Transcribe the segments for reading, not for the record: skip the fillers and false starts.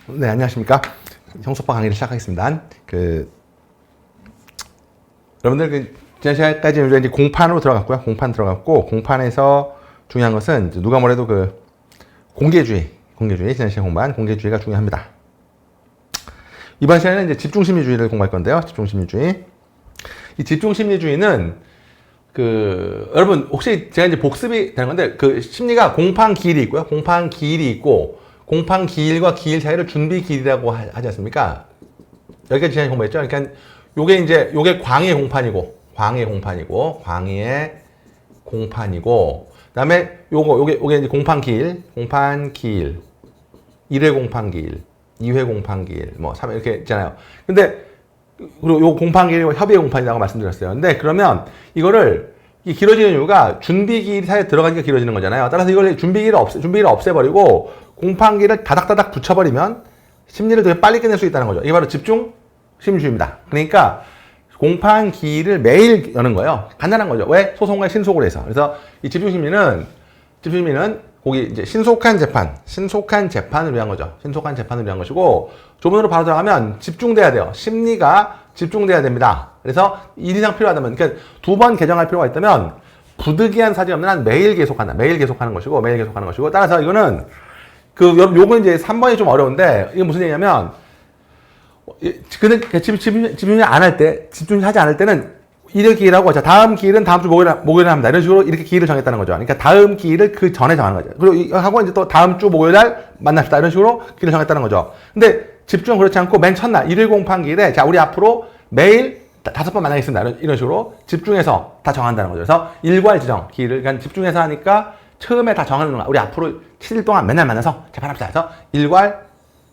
네, 안녕하십니까. 형소파 강의를 시작하겠습니다. 여러분들 지난 시간까지 이제 공판으로 들어갔고요. 공판 들어갔고, 공판에서 중요한 것은 누가 뭐래도 공개주의, 지난 시간 공부한 공개주의가 중요합니다. 이번 시간에는 이제 집중심리주의를 공부할 건데요. 집중심리주의. 이 집중심리주의는 여러분 혹시 제가 이제 복습이 되는 건데 심리가 공판 기일이 있고요. 공판 기일이 있고 공판 기일과 기일 사이를 준비 기일이라고 하지 않습니까? 여기까지 지난 공부했죠. 그러니까 요게 광의 공판이고 그다음에 요게 이제 공판 기일, 1회 공판 기일, 2회 공판 기일, 뭐 3회 이렇게 있잖아요. 근데 그리고 요 공판 기일이 협의의 공판이라고 말씀드렸어요. 근데 그러면 이거를 길어지는 이유가 준비 기일 사이에 들어가니까 길어지는 거잖아요. 따라서 이걸 준비 기일을 없애버리고 공판 기일을 다닥다닥 붙여버리면 심리를 되게 빨리 끝낼 수 있다는 거죠. 이게 바로 집중 심리주의입니다. 그러니까 공판 기일을 매일 여는 거예요. 간단한 거죠. 왜? 소송과 신속을 해서. 그래서 이 집중심리는 거기 이제 신속한 재판을 위한 거죠. 신속한 재판을 위한 것이고, 조문으로 바로 들어가면 집중돼야 돼요. 심리가 집중돼야 됩니다. 그래서 1 이상 필요하다면, 그러니까 2번 개정할 필요가 있다면, 부득이한 사정이 없는 한 매일 계속하는 것이고, 따라서 이거는, 요건 이제 3번이 좀 어려운데, 이게 무슨 얘기냐면, 집중하지 않을 때는, 이를 기일하고, 자, 다음 기일은 다음 주 목요일에 합니다. 이런 식으로 이렇게 기일을 정했다는 거죠. 그러니까 다음 기일을 그 전에 정하는 거죠. 그리고 하고 이제 또 다음 주 목요일 날 만납시다. 이런 식으로 기일을 정했다는 거죠. 근데 집중은 그렇지 않고 맨 첫날, 1일 공판 기일에, 자, 우리 앞으로 매일 5번 만나겠습니다. 이런 식으로 집중해서 다 정한다는 거죠. 그래서 일괄 지정, 기일을, 그러니까 집중해서 하니까 처음에 다 정하는 거야. 우리 앞으로 7일 동안 맨날 만나서 재판합시다. 해서 일괄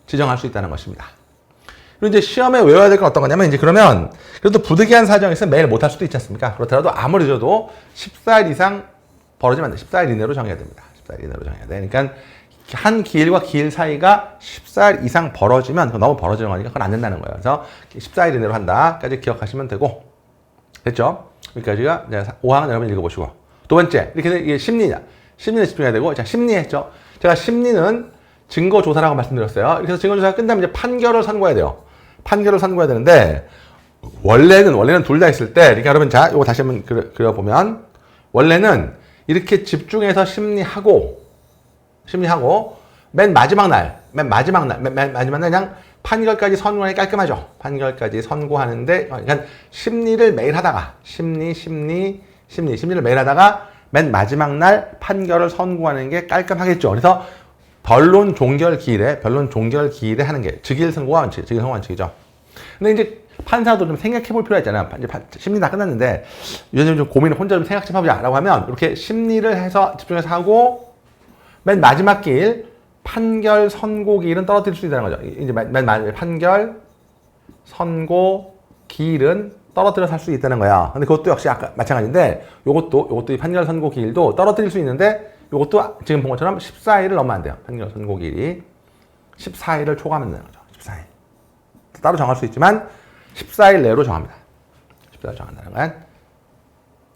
지정할 수 있다는 것입니다. 그리고 이제 시험에 외워야 될 건 어떤 거냐면, 이제 그러면, 그래도 부득이한 사정이 있으면 매일 못할 수도 있지 않습니까? 그렇더라도 아무리 늦어도 14일 이상 벌어지면 안 돼. 14일 이내로 정해야 됩니다. 14일 이내로 정해야 돼. 그러니까, 한 기일과 기일 사이가 14일 이상 벌어지면, 너무 벌어지는 거니까 그건 안 된다는 거예요. 그래서 14일 이내로 한다까지 기억하시면 되고, 됐죠? 여기까지가 5항은 여러분 읽어보시고. 두 번째, 이게 심리냐. 심리에 집중해야 되고, 자, 심리했죠? 제가 심리는 증거조사라고 말씀드렸어요. 그래서 증거조사가 끝나면 이제 판결을 선고해야 돼요. 판결을 선고해야 되는데, 원래는 둘 다 있을 때, 그러니까 여러분, 자, 이거 다시 한번 그려보면, 원래는 이렇게 집중해서 심리하고, 맨 마지막 날 그냥 판결까지 선고하기 깔끔하죠. 판결까지 선고하는데, 그러니까 심리를 매일 하다가, 심리를 매일 하다가, 맨 마지막 날 판결을 선고하는 게 깔끔하겠죠. 그래서, 변론 종결 기일에 하는 게 즉일 선고 원칙이죠. 근데 이제 판사도 좀 생각해 볼 필요가 있잖아요. 이제 심리 다 끝났는데 요즘 좀 고민을 혼자 좀 생각 좀 해보자라고 하면 이렇게 심리를 해서 집중해서 하고 맨 마지막 기일 판결 선고 기일은 떨어뜨릴 수 있다는 거죠. 이제 맨 마지막 판결 선고 기일은 떨어뜨려서 할 수 있다는 거야. 근데 그것도 역시 아까 마찬가지인데 요것도 이 판결 선고 기일도 떨어뜨릴 수 있는데 이것도 지금 본 것처럼 14일을 넘으면 안 돼요. 판결 선고일이 14일을 초과하면 되는 거죠. 14일. 따로 정할 수 있지만 14일 내로 정합니다. 14일 정한다는 건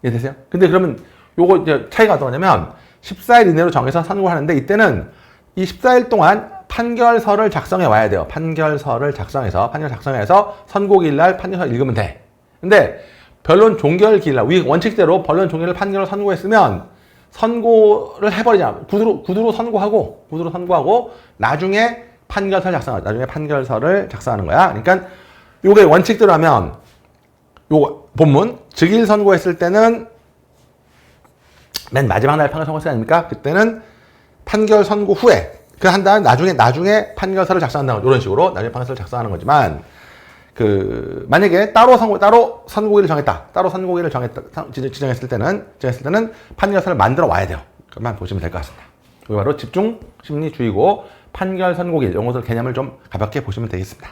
이해되세요? 근데 그러면 요거 이제 차이가 어떤 거냐면 14일 이내로 정해서 선고하는데 이때는 이 14일 동안 판결서를 작성해 와야 돼요. 판결서를 작성해서 선고기일 날 판결서 읽으면 돼. 근데 변론 종결 기일 날 원칙대로 변론 종결 판결을 선고했으면 선고를 해버리자. 구두로 선고하고, 나중에 판결서를 작성하는 거야. 그러니까, 요게 원칙대로 하면, 요거, 본문, 즉일 선고했을 때는, 맨 마지막 날 판결 선고했을 때 아닙니까? 그때는 판결 선고 후에, 한 다음에 나중에 판결서를 작성한다는 거죠. 이런 식으로, 나중에 판결서를 작성하는 거지만, 만약에 따로 선고일을 지정했을 때는 판결서를 만들어 와야 돼요. 그것만 보시면 될 것 같습니다. 이게 바로 집중 심리주의고 판결 선고일, 이런 개념을 좀 가볍게 보시면 되겠습니다.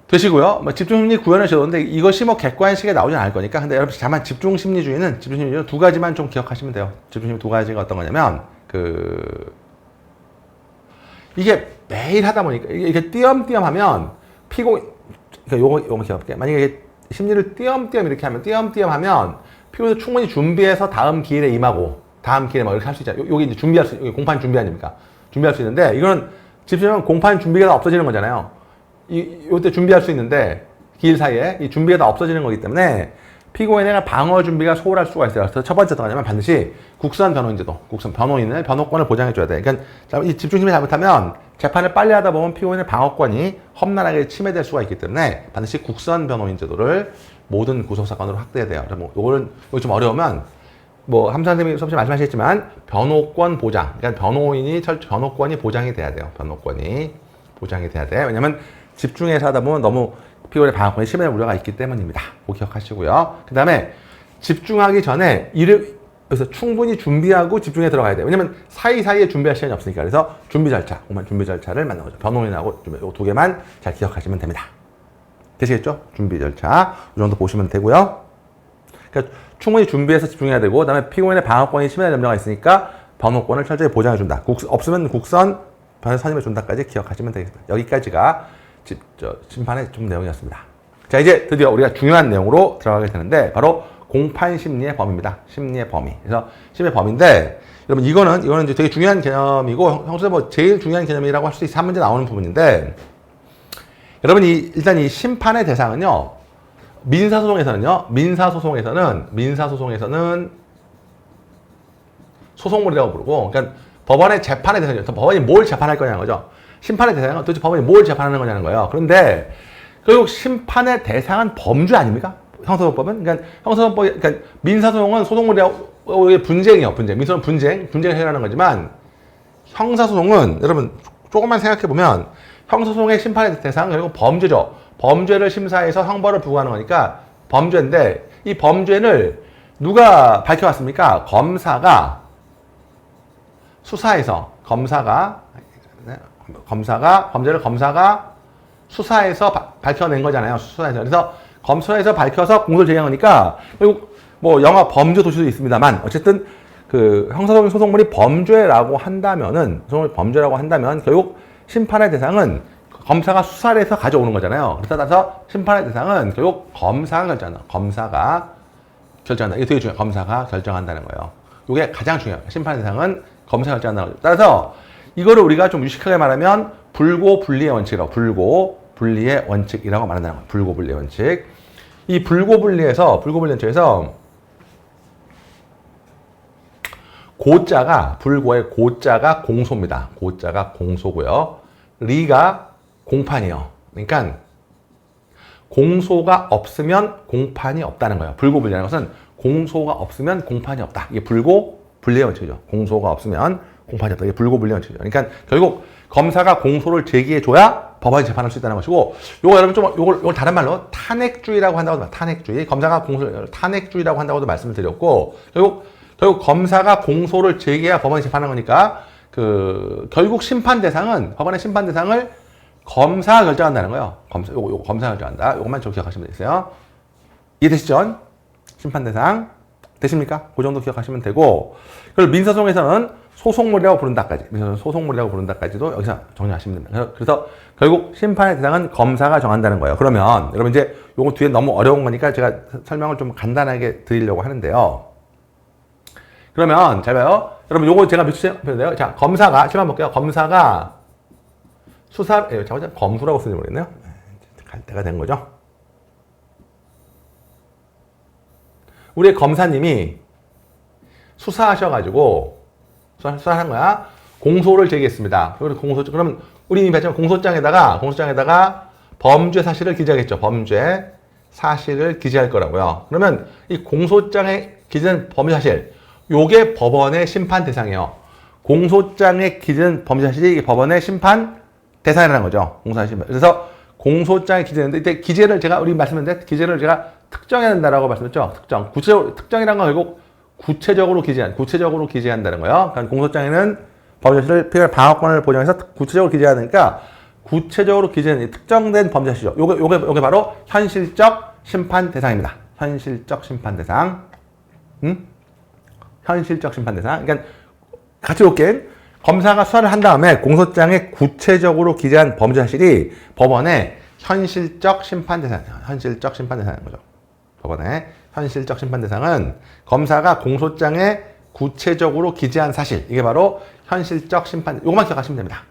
되시고요. 집중 심리 구현하셔도 되는데 이것이 객관식에 나오진 않을 거니까. 근데 여러분, 다만 집중 심리주의는 두 가지만 좀 기억하시면 돼요. 집중 심리 두 가지가 어떤 거냐면, 이게 매일 하다 보니까 이게 띄엄띄엄 하면 그러니까 요거 기억할게. 만약에 심리를 띄엄띄엄 하면 피곤해서 충분히 준비해서 다음 기일에 임하고 다음 기일에 이렇게 할 수 있잖아요. 여기 이제 여기 공판 준비 아닙니까? 준비할 수 있는데 이거는 집중하면 공판 준비가 다 없어지는 거잖아요. 이때 준비할 수 있는데 기일 사이에 이 준비가 다 없어지는 거기 때문에 피고인의 방어 준비가 소홀할 수가 있어요. 그래서 첫 번째 뭐냐면 반드시 국선 변호인제도, 국선 변호인을 변호권을 보장해줘야 돼. 그러니까 이 집중심이 잘못하면 재판을 빨리 하다 보면 피고인의 방어권이 험난하게 침해될 수가 있기 때문에 반드시 국선 변호인제도를 모든 구속사건으로 확대해야 돼요. 이거 좀 어려우면 함 선생님이 수업시 말씀하셨지만 변호권 보장, 그러니까 변호권이 보장이 돼야 돼요. 변호권이 보장이 돼야 돼. 왜냐면 집중해서 하다 보면 너무 피고인의 방어권이 침해될 우려가 있기 때문입니다. 그거 기억하시고요. 그 다음에 집중하기 전에 그래서 충분히 준비하고 집중에 들어가야 돼요. 왜냐면 사이사이에 준비할 시간이 없으니까. 그래서 준비 절차를 만든 거죠. 변호인하고 이 두 개만 잘 기억하시면 됩니다. 되시겠죠? 준비 절차. 이 정도 보시면 되고요. 그러니까 충분히 준비해서 집중해야 되고, 그 다음에 피고인의 방어권이 침해될 염려가 있으니까 변호권을 철저히 보장해준다. 없으면 국선 변호사 선임해준다까지 기억하시면 되겠습니다. 여기까지가 심판의 좀 내용이었습니다. 자, 이제 드디어 우리가 중요한 내용으로 들어가게 되는데, 바로 공판 심리의 범위입니다. 심리의 범위. 그래서 심리의 범위인데, 여러분, 이거는 이제 되게 중요한 개념이고, 형수님 제일 중요한 개념이라고 할 수 있어요. 한 문제 나오는 부분인데, 여러분, 일단 이 심판의 대상은요, 민사소송에서는 소송물이라고 부르고, 그러니까 법원의 재판의 대상이죠. 법원이 뭘 재판할 거냐는 거죠. 심판의 대상은 도대체 법원이 뭘 재판하는 거냐는 거예요. 그런데 결국 심판의 대상은 범죄 아닙니까? 형사소송법은? 그러니까 민사소송은 소송물의 분쟁이에요. 민사소송은 분쟁을 해결하는 거지만, 형사소송은 여러분 조금만 생각해 보면 형사소송의 심판의 대상은 결국 범죄죠. 범죄를 심사해서 형벌을 부과하는 거니까 범죄인데, 이 범죄를 누가 밝혀왔습니까? 검사가 수사해서 밝혀낸 거잖아요. 그래서 검사에서 밝혀서 공소를 제기한 거니까, 결국 영화 범죄 도시도 있습니다만, 어쨌든 그 형사소송 소송물이 범죄라고 한다면 결국 심판의 대상은 검사가 수사를 해서 가져오는 거잖아요. 따라서 심판의 대상은 결국 검사가 결정한다. 이게 되게 중요해요. 검사가 결정한다는 거예요. 이게 가장 중요해요. 심판의 대상은 검사가 결정한다는 거죠. 따라서 이거를 우리가 좀 유식하게 말하면 불고불리의 원칙이라고 말한다는 거예요. 불고불리의 원칙. 이 불고불리의 원칙에서 불고의 고자가 공소입니다. 고자가 공소고요. 리가 공판이에요. 그러니까 공소가 없으면 공판이 없다는 거예요. 불고불리라는 것은 공소가 없으면 공판이 없다. 이게 불고불리의 원칙이죠. 공소가 없으면 공판이 없다. 이게 불고불리의 원칙이죠. 그러니까 결국 검사가 공소를 제기해줘야 법원이 재판할 수 있다는 것이고, 요거 여러분 요걸 다른 말로 탄핵주의라고 한다고도 탄핵주의. 검사가 공소를 탄핵주의라고 한다고도 말씀을 드렸고, 결국 검사가 공소를 제기해야 법원이 재판하는 거니까, 결국 법원의 심판 대상을 검사가 결정한다는 거예요. 요거 검사가 결정한다. 요것만 좀 기억하시면 되겠어요. 이해되시죠? 심판 대상. 되십니까? 그 정도 기억하시면 되고, 그리고 민사소송에서는 소송물이라고 부른다까지도 여기서 정리하시면 됩니다. 그래서 결국 심판의 대상은 검사가 정한다는 거예요. 그러면 여러분 이제 요거 뒤에 너무 어려운 거니까 제가 설명을 좀 간단하게 드리려고 하는데요. 그러면 잘 봐요. 여러분 요거 제가 밑줄에 자, 검사가 시험 볼게요. 검사가 검수라고 쓰는지 모르겠네요. 갈 때가 된 거죠. 우리 검사님이 수사하셔가지고 수사한 거야. 공소를 제기했습니다. 그러면 우리 이미 봤지만 공소장에다가 범죄 사실을 기재하겠죠. 범죄 사실을 기재할 거라고요. 그러면 이 공소장에 기재된 범죄 사실, 요게 법원의 심판 대상이에요. 공소장에 기재된 범죄 사실이 이게 법원의 심판 대상이라는 거죠. 그래서 공소장에 기재했는데, 이때 기재를 우리 말씀드렸는데, 기재를 제가 특정해야 된다라고 말씀드렸죠. 특정이란 건 결국 구체적으로 기재한다는 거예요. 그러니까 공소장에는 범죄 사실을 피고인의 방어권을 보장해서 구체적으로 기재해야 되니까, 구체적으로 기재는 특정된 범죄 사실이죠. 요게 바로 현실적 심판 대상입니다. 현실적 심판 대상. 현실적 심판 대상. 그러니까 같이 볼게. 검사가 수사를 한 다음에 공소장에 구체적으로 기재한 범죄 사실이 법원의 현실적 심판 대상인 거죠. 법원의 현실적 심판 대상은 검사가 공소장에 구체적으로 기재한 사실, 이게 바로 현실적 심판, 요것만 기억하시면 됩니다.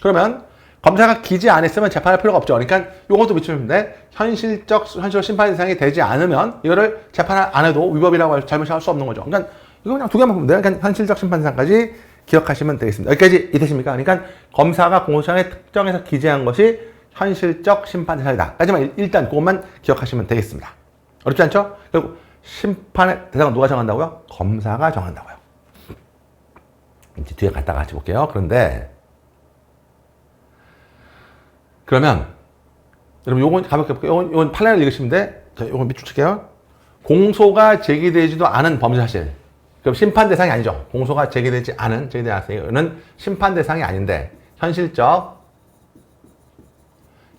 그러면 검사가 기재 안 했으면 재판할 필요가 없죠. 그러니까 요것도 미치면 돼. 현실적 심판 대상이 되지 않으면 이거를 재판 안 해도 위법이라고 잘못할 수 없는 거죠. 그러니까 이거 그냥 두 개만 보면 돼요. 그러니까 현실적 심판 대상까지 기억하시면 되겠습니다. 여기까지 이해되십니까? 그러니까 검사가 공소장에 특정해서 기재한 것이 현실적 심판 대상이다. 하지만 일단 그것만 기억하시면 되겠습니다. 어렵지 않죠? 그리고 심판의 대상은 누가 정한다고요? 검사가 정한다고요. 이제 뒤에 갔다가 같이 볼게요. 그러면 여러분 요건 가볍게 볼게요. 요건 판례를 읽으시면 돼. 자, 요건 밑줄 칠게요. 공소가 제기되지도 않은 범죄 사실. 그럼 심판 대상이 아니죠. 공소가 제기되지 않은 이거는 심판 대상이 아닌데 현실적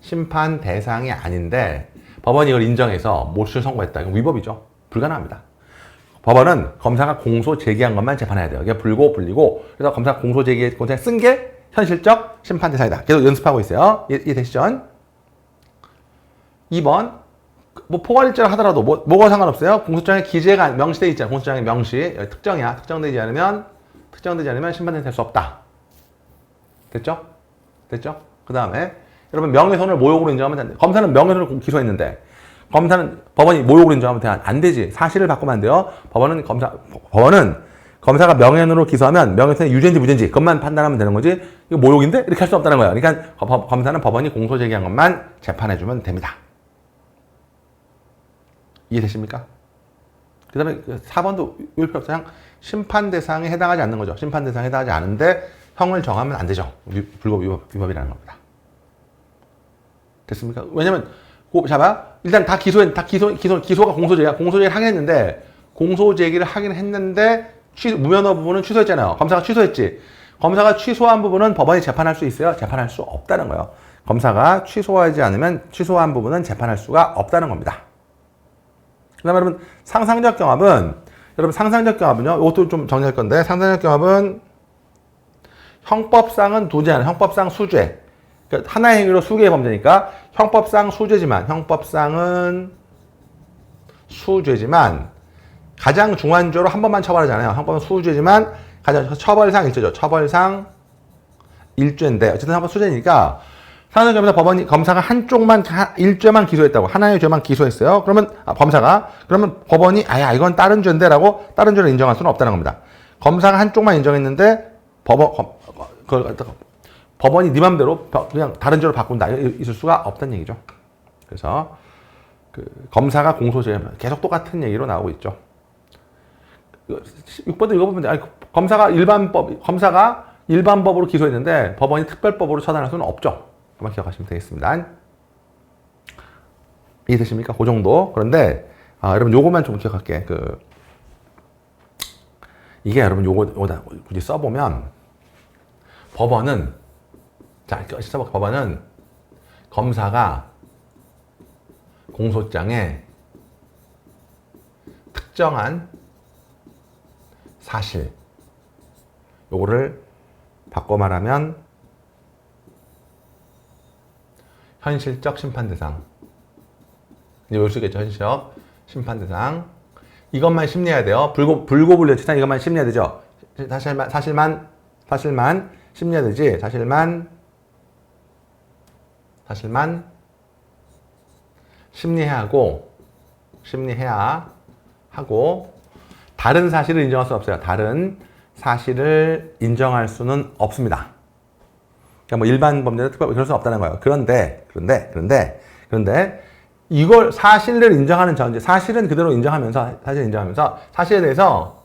심판 대상이 아닌데 법원이 이걸 인정해서 모추를 선고했다. 이건 위법이죠. 불가능합니다. 법원은 검사가 공소 제기한 것만 재판해야 돼요. 이게 불고 불리고 그래서 검사가 공소 제기에 쓴 게 현실적 심판 대상이다. 계속 연습하고 있어요. 이해되시죠? 2번 뭐 포괄일자를 하더라도 뭐가 상관없어요. 공소장에 기재가 명시되어 있잖아요. 공소장에 명시 특정이야. 특정되지 않으면 심판대상이 될 수 없다. 됐죠? 그 다음에 여러분 명예훼손을 모욕으로 인정하면 안 돼. 검사는 명예훼손을 기소했는데 법원이 모욕으로 인정하면 안 되지. 사실을 바꾸면 안 돼요. 법원은 검사가 명예훼손으로 기소하면 명예훼손이 유죄인지 무죄인지 그것만 판단하면 되는 거지. 이거 모욕인데? 이렇게 할 수 없다는 거예요. 그러니까 검사는 법원이 공소 제기한 것만 재판해주면 됩니다. 이해되십니까? 그 다음에 4번도 외울 필요 없어요. 심판 대상에 해당하지 않는 거죠. 심판 대상에 해당하지 않은데 형을 정하면 안 되죠. 불법 위법이라는 겁니다. 됐습니까? 왜냐면 일단 기소가 공소제기야. 공소제기를 하긴 했는데 공소제기를 하긴 했는데 무면허 부분은 취소했잖아요. 검사가 취소했지. 검사가 취소한 부분은 법원이 재판할 수 있어요? 재판할 수 없다는 거예요. 검사가 취소하지 않으면 취소한 부분은 재판할 수가 없다는 겁니다. 그 다음에 여러분 상상적 경합은요. 이것도 좀 정리할 건데 상상적 경합은 형법상은 도지 않은 형법상 수죄. 그러니까 하나의 행위로 수개의 범죄니까 형법상 형법상은 수죄지만 가장 중한 죄로 한 번만 처벌하잖아요. 형법은 수죄지만 가장 처벌상 일죄죠. 처벌상 일죄인데 어쨌든 한번 수죄니까 상상적으로 검사가 한쪽만 일죄만 기소했다고 하나의 죄만 기소했어요. 그러면 그러면 법원이 이건 다른 죄인데라고 다른 죄를 인정할 수는 없다는 겁니다. 검사가 한쪽만 인정했는데 법원이 네 맘대로 그냥 다른 죄로 바꾼다. 있을 수가 없다는 얘기죠. 그래서 검사가 공소제기하면 계속 똑같은 얘기로 나오고 있죠. 6번도 읽어보면 돼. 검사가 일반법으로 기소했는데 법원이 특별법으로 처단할 수는 없죠. 그만 기억하시면 되겠습니다. 이해되십니까? 그 정도. 그런데 여러분 요거만 좀 기억할게. 이게 여러분 요거 굳이 써보면 법원은 검사가 공소장에 특정한 사실 요거를 바꿔 말하면 현실적 심판 대상. 이제 올 수 있겠죠. 현실적 심판 대상. 이것만 심리해야 돼요. 불고불려 치상 이것만 심리해야 되죠. 사실만 심리해야 되지. 사실만 심리해야 하고 다른 사실을 인정할 수 없어요. 다른 사실을 인정할 수는 없습니다. 그러니까 뭐 일반 범죄는 특별 그럴 수 없다는 거예요. 그런데 이걸 사실을 인정하는 전제, 사실은 그대로 인정하면서 사실에 대해서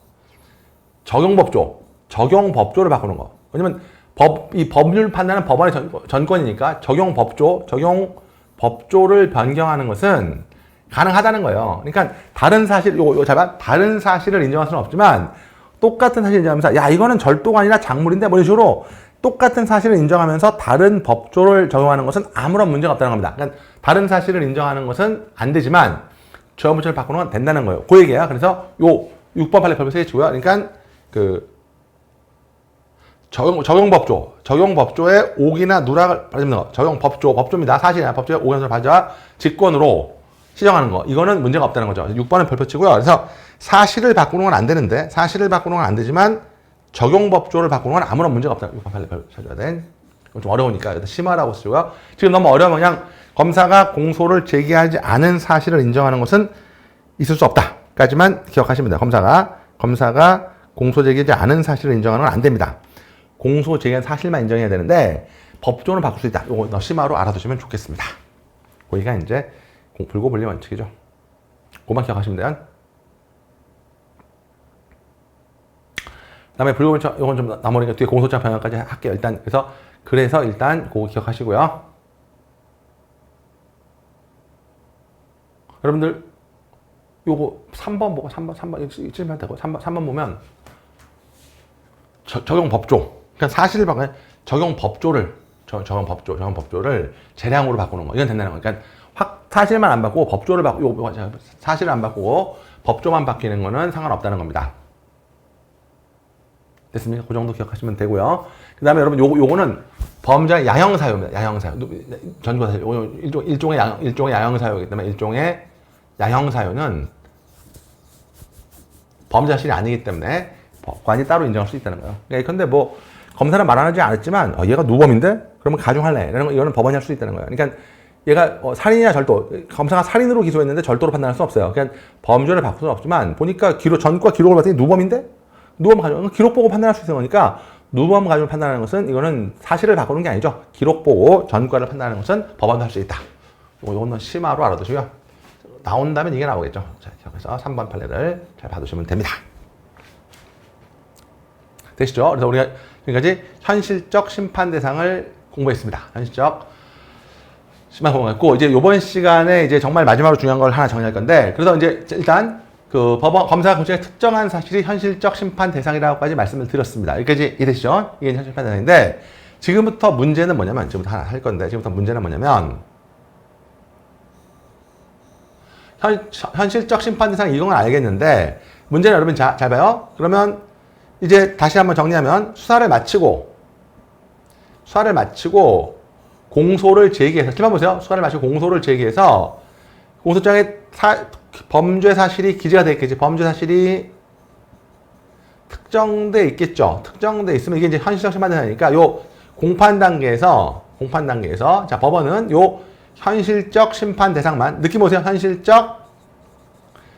적용법조를 바꾸는 거. 왜냐면 이 법률 판단은 법원의 전권이니까 적용법조를 변경하는 것은 가능하다는 거예요. 그러니까 다른 사실을 인정할 수는 없지만 똑같은 사실을 인정하면서 이거는 절도가 아니라 작물인데 뭐 이런 식으로 똑같은 사실을 인정하면서 다른 법조를 적용하는 것은 아무런 문제가 없다는 겁니다. 그러니까 다른 사실을 인정하는 것은 안 되지만 적용법조를 바꾸는 건 된다는 거예요. 그 얘기야. 그래서 요 6번 판례 별표 3개 치고요. 그러니까 적용법조에 옥이나 누락을 받는 거. 법조입니다. 사실이나 법조에 옥이나 누락을 받아 직권으로 시정하는 거. 이거는 문제가 없다는 거죠. 6번은 별표 치고요. 그래서 사실을 바꾸는 건 안 되는데, 사실을 바꾸는 건 안 되지만 적용법조를 바꾸는 건 아무런 문제가 없다. 이거 빨리 찾아야 돼. 이거 좀 어려우니까 심화라고 쓰고요. 지금 너무 어려우면 그냥 검사가 공소를 제기하지 않은 사실을 인정하는 것은 있을 수 없다까지만 기억하시면 돼요. 검사가 공소 제기하지 않은 사실을 인정하는 건 안 됩니다. 공소 제기한 사실만 인정해야 되는데 법조는 바꿀 수 있다. 이거 심화로 알아두시면 좋겠습니다. 거기가 이제 불고불리 원칙이죠. 그만 기억하시면 돼요. 그다음에 불고불리 이건 좀 나머지가 뒤에 공소장 변경까지 할게요. 그래서 일단 그거 기억하시고요. 여러분들 요거 3번 보고 3번 읽으면 되고 3번 보면 적용 법조. 그러니까 사실을 바꾸는 적용 법조를 재량으로 바꾸는 거. 이건 된다는 거. 그러니까 사실만 안 바꾸고 법조를 바꾸고 사실을 안 바꾸고 법조만 바뀌는 거는 상관없다는 겁니다. 됐습니까? 그 정도 기억하시면 되고요. 그다음에 여러분 요거는 범죄 야형사유입니다. 야형사유. 전과 사유. 일종의 야형사유이기 때문에 일종의 야형사유는 범죄 사실이 아니기 때문에 법관이 따로 인정할 수 있다는 거예요. 근데 뭐 검사는 말하지 않았지만 얘가 누범인데 그러면 가중할래. 이거는 법원이 할 수 있다는 거예요. 그러니까 얘가 살인이나 절도, 검사가 살인으로 기소했는데 절도로 판단할 수 없어요. 그냥 범죄를 바꿀 수는 없지만 보니까 전과 기록을 봤더니 누범인데 누범 가중 기록 보고 판단할 수 있는 거니까 누범 가중 판단하는 것은 이거는 사실을 바꾸는 게 아니죠. 기록 보고 전과를 판단하는 것은 법원도 할 수 있다. 이거는 심화로 알아두시고요. 나온다면 이게 나오겠죠. 자, 그래서 3번 판례를 잘 봐두시면 됩니다. 되시죠? 그래서 우리가 지금까지 현실적 심판 대상을 공부했습니다. 현실적 심판 공부했고, 이제 이번 시간에 이제 정말 마지막으로 중요한 걸 하나 정리할 건데, 그래서 이제 일단 그 법원 검사가 공소장에 특정한 사실이 현실적 심판 대상이라고까지 말씀을 드렸습니다. 여기까지 이해되시죠? 이게 현실적 심판 대상인데, 지금부터 문제는 뭐냐면, 지금부터 하나 할 건데, 지금부터 문제는 뭐냐면, 현실적 심판 대상 이건 알겠는데, 문제는 여러분 잘 봐요. 그러면 이제 다시 한번 정리하면 수사를 마치고 공소를 제기해서 심판 보세요. 수사를 마치고 공소를 제기해서 공소장에 범죄 사실이 기재가 되어 있겠지. 범죄 사실이 특정돼 있겠죠. 특정돼 있으면 이게 이제 현실적 심판 대상이니까 요 공판 단계에서 자 법원은 요 현실적 심판 대상만 느낌 보세요. 현실적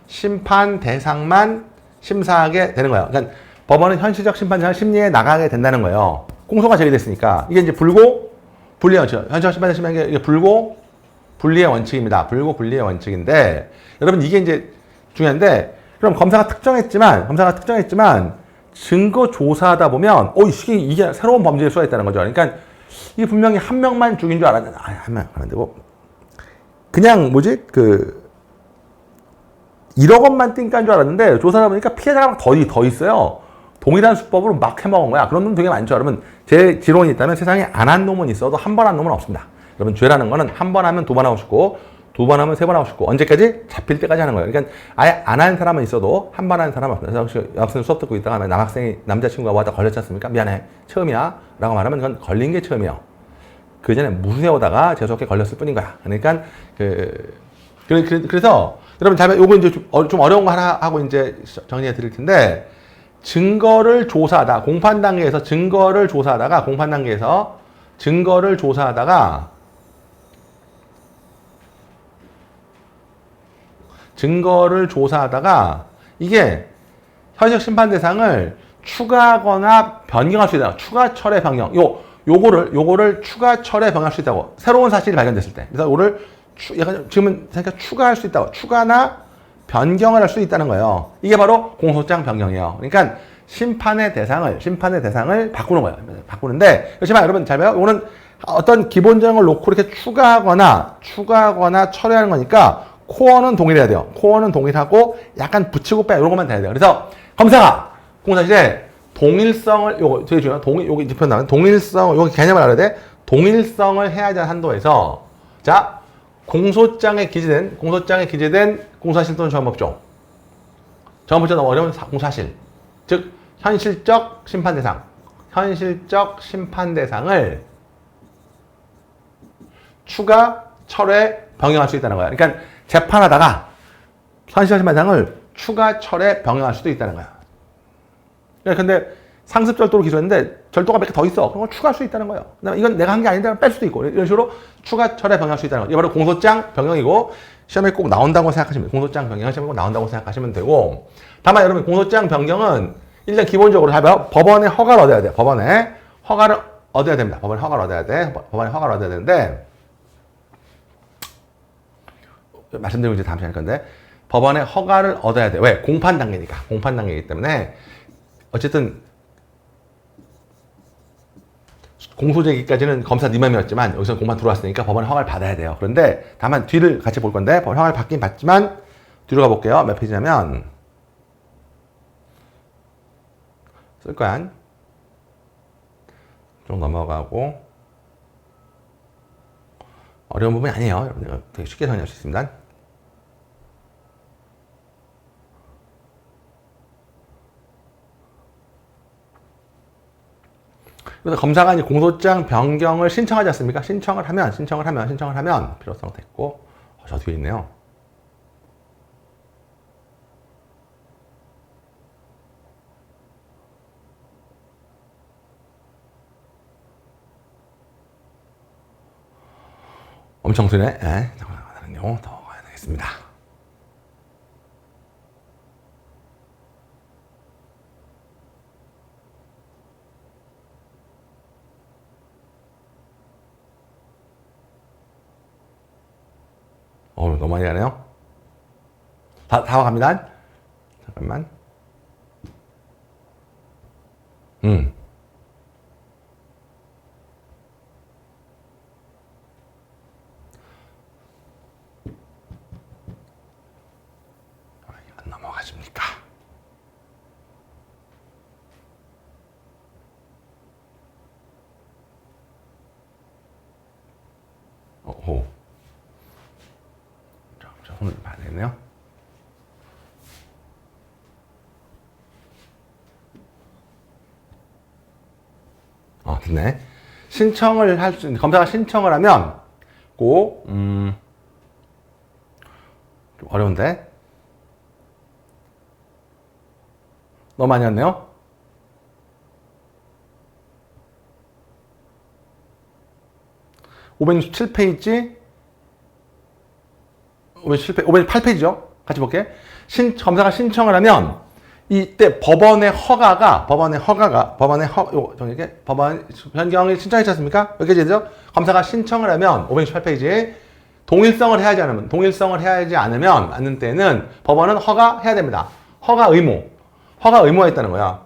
심판 대상만 심사하게 되는 거예요. 그러니까 법원은 현실적 심판 대상 심리에 나가게 된다는 거예요. 공소가 제기됐으니까 이게 이제 불고 불리의 원칙. 현실적 심판 대상 심리가 이게 불고 불리의 원칙입니다. 불고 불리의 원칙인데 여러분 이게 이제 중요한데 그럼 검사가 특정했지만 증거 조사하다 보면 이게 새로운 범죄의 수가 있다는 거죠. 그러니까 이게 분명히 한 명만 죽인 줄 알았는데 한 명 안 되고 그냥 1억 원만 띵깐 줄 알았는데 조사하다 보니까 피해자가 더 있어요. 동일한 수법으로 막 해먹은 거야. 그런 놈 되게 많죠. 여러분 제 지론이 있다면 세상에 안 한 놈은 있어도 한 번 한 놈은 없습니다. 여러분 죄라는 거는 한 번 하면 2번 하고 싶고 2번 하면 3번 하고 싶고 언제까지? 잡힐 때까지 하는 거예요. 그러니까 아예 안 한 사람은 있어도 한 번 하는 사람은 없습니다. 그래서 여학생 수업 듣고 있다가 남자친구가 와다 걸렸지 않습니까? 미안해. 처음이야. 라고 말하면 그건 걸린 게 처음이에요. 그 전에 무수해오다가 재수없게 걸렸을 뿐인 거야. 그러니까 그래서 여러분 잘 요거 이제 좀 어려운 거 하나 하고 이제 정리해 드릴 텐데 증거를 조사하다 공판 단계에서 증거를 조사하다가 이게 현실적 심판 대상을 추가하거나 변경할 수 있다. 추가 철회 변경. 요거를 추가 철회 변경할 수 있다고. 새로운 사실이 발견됐을 때. 그래서 요거를 지금은 추가할 수 있다고. 추가나 변경을 할 수 있다는 거예요. 이게 바로 공소장 변경이에요. 그러니까 심판의 대상을 바꾸는 거예요. 바꾸는데 그렇지만 여러분 잘 봐요. 요거는 어떤 기본적인 걸 놓고 이렇게 추가하거나 철회하는 거니까 코어는 동일해야 돼요. 코어는 동일하고 약간 붙이고 빼 이런 것만 돼야 돼요. 그래서 검사가 공사실에 동일성을 요거 되게 중요한 요거 이제 표현 나오는 동일성 요거 개념을 알아야 돼. 동일성을 해야 되는 한도에서 자 공소장에 기재된 공소사실 또는 정법조 너무 어려운 공사실 즉 현실적 심판 대상을 추가 철회 변경할 수 있다는 거야. 그러니까 재판하다가 현실적 심판 대상을 추가 철에 변경할 수도 있다는 거야. 근데 상습 절도로 기소했는데 절도가 몇 개 더 있어. 그런 걸 추가할 수 있다는 거예요. 그다음에 이건 내가 한 게 아닌데 뺄 수도 있고 이런 식으로 추가 철에 변경할 수 있다는 거예요. 이게 바로 공소장 변경이고 시험에 꼭 나온다고 생각하시면 공소장 변경은 시험에 꼭 나온다고 생각하시면 되고 다만 여러분 공소장 변경은 일단 기본적으로 잘 봐요. 법원의 허가를 얻어야 돼요. 법원의 허가를 얻어야 됩니다. 법원의 허가를 얻어야 돼. 법원의 허가를 얻어야 되는데 말씀드리고 이제 다음 시간에 할 건데 법원의 허가를 얻어야 돼. 왜? 공판 단계니까. 공판 단계이기 때문에 어쨌든 공소제기까지는 검사 네 맘이었지만 여기서 공판 들어왔으니까 법원의 허가를 받아야 돼요. 그런데 다만 뒤를 같이 볼 건데 법원 허가를 받긴 받지만 뒤로 가볼게요. 몇 페이지냐면 쓸 거야. 좀 넘어가고 어려운 부분이 아니에요. 여러분들 되게 쉽게 정리할 수 있습니다. 그래서 검사가 이제 공소장 변경을 신청하지 않습니까? 신청을 하면 필요성 됐고 저 뒤에 있네요. 엄청 쓰네. 잠깐만요. 더 가야 되겠습니다. 너무 많이 가네요. 다 갑니다. 잠깐만. 안 넘어가십니까? 손을 봐야 되겠네요. 됐네. 신청을 할 수 있는, 검사가 신청을 하면 꼭, 좀 어려운데? 너무 많이 왔네요. (567페이지) 508페이지죠. 같이 볼게. 검사가 신청을 하면 이때 법원 변경을 신청했지 않습니까? 여기까지 되죠? 검사가 신청을 하면 518페이지에 동일성을 해야지 않으면 않는 때는 법원은 허가해야 됩니다. 허가 의무가 있다는 거야.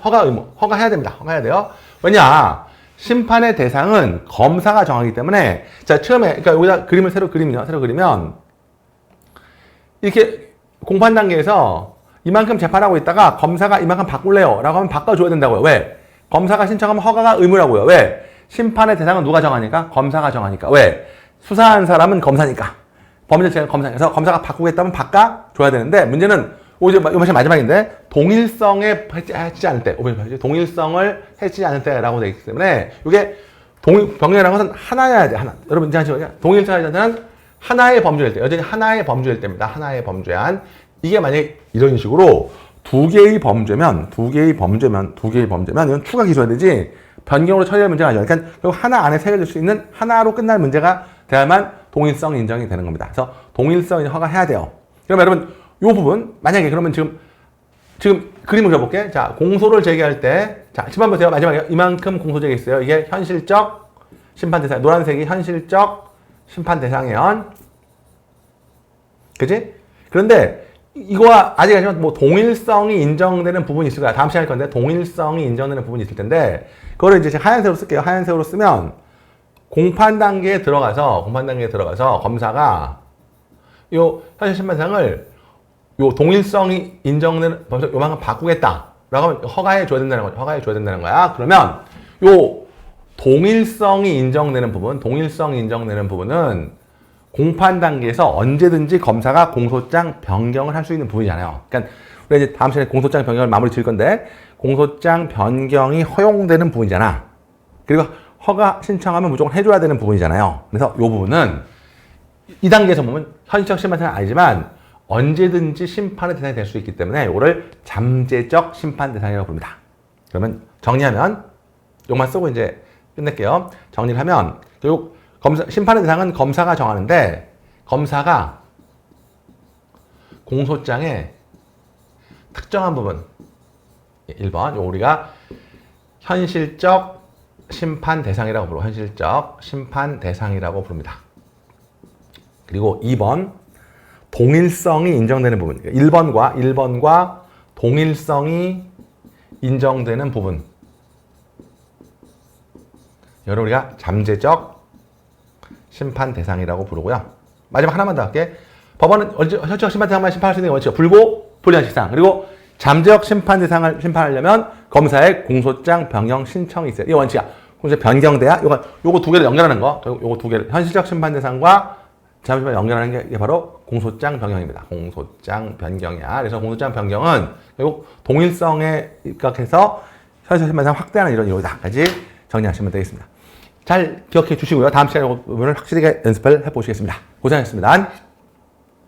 허가해야 됩니다. 허가해야 돼요. 왜냐? 심판의 대상은 검사가 정하기 때문에 자 처음에 그러니까 여기다 그림을 새로 그리면 이렇게 공판 단계에서 이만큼 재판하고 있다가 검사가 이만큼 바꿀래요 라고 하면 바꿔줘야 된다고요. 왜? 검사가 신청하면 허가가 의무라고요. 왜? 심판의 대상은 누가 정하니까? 검사가 정하니까. 왜? 수사한 사람은 검사니까. 범죄자는 검사니까. 그래서 검사가 바꾸겠다면 바꿔줘야 되는데 문제는 이제 마지막인데 동일성에 해치지 않을 때 동일성을 해치지 않을 때라고 되어 있기 때문에 이게 병렬이라는 것은 하나여야 돼. 하나. 여러분 이제 하시죠. 동일성이라는 하나의 범죄일 때 여전히 하나의 범죄일 때입니다. 하나의 범죄한 이게 만약에 이런 식으로 두 개의 범죄면 이건 추가 기소해야 되지 변경으로 처리할 문제가 아니죠. 그러니까 결국 하나 안에 새겨질 수 있는 하나로 끝날 문제가 돼야만 동일성 인정이 되는 겁니다. 그래서 동일성 허가해야 돼요. 그러면 여러분 이 부분 만약에 그러면 지금 그림을 그려볼게. 자 공소를 제기할 때 자 지금 한번 보세요. 마지막에 이만큼 공소제기 있어요. 이게 현실적 심판 대상 노란색이 현실적 심판 대상이면 그지? 그런데 이거와 아직 하지만 뭐 동일성이 인정되는 부분이 있을 거야. 다음 시간에 할 건데 동일성이 인정되는 부분이 있을 텐데 그거를 이제 제가 하얀색으로 쓸게요. 하얀색으로 쓰면 공판 단계에 들어가서 검사가 요 현실 심판 대상을 요 동일성이 인정되는 요만큼 바꾸겠다라고 하면 허가해 줘야 된다는 거야. 그러면 요 동일성이 인정되는 부분은 공판 단계에서 언제든지 검사가 공소장 변경을 할 수 있는 부분이잖아요. 그러니까 우리가 이제 다음 시간에 공소장 변경을 마무리 지을 건데 공소장 변경이 허용되는 부분이잖아. 그리고 허가 신청하면 무조건 해줘야 되는 부분이잖아요. 그래서 이 부분은 이 단계에서 보면 현실적 심판은 아니지만 언제든지 심판의 대상이 될 수 있기 때문에 이거를 잠재적 심판 대상이라고 부릅니다. 그러면 정리하면 이것만 쓰고 이제 끝낼게요. 정리를 하면 결국 심판의 대상은 검사가 정하는데 검사가 공소장에 특정한 부분 1번 요 우리가 현실적 심판 대상이라고 부르고 현실적 심판 대상이라고 부릅니다. 그리고 2번 동일성이 인정되는 부분 1번과 동일성이 인정되는 부분 이걸 우리가 잠재적 심판 대상이라고 부르고요. 마지막 하나만 더 할게. 법원은 현실적 심판 대상만 심판할 수 있는 원칙 불고 불리한식상 그리고 잠재적 심판 대상을 심판하려면 검사의 공소장 변경 신청이 있어요. 이 원칙이야. 공소장 변경돼야 요거 두 개를 연결하는 거. 요거 두 개를 현실적 심판 대상과 잠시만 연결하는 게 바로 공소장 변경입니다. 공소장 변경이야. 그래서 공소장 변경은 결국 동일성에 입각해서 현실적 심판 대상 확대하는 이런 이유다까지 정리하시면 되겠습니다. 잘 기억해 주시고요. 다음 시간에 부분을 확실하게 연습을 해보시겠습니다. 고생하셨습니다.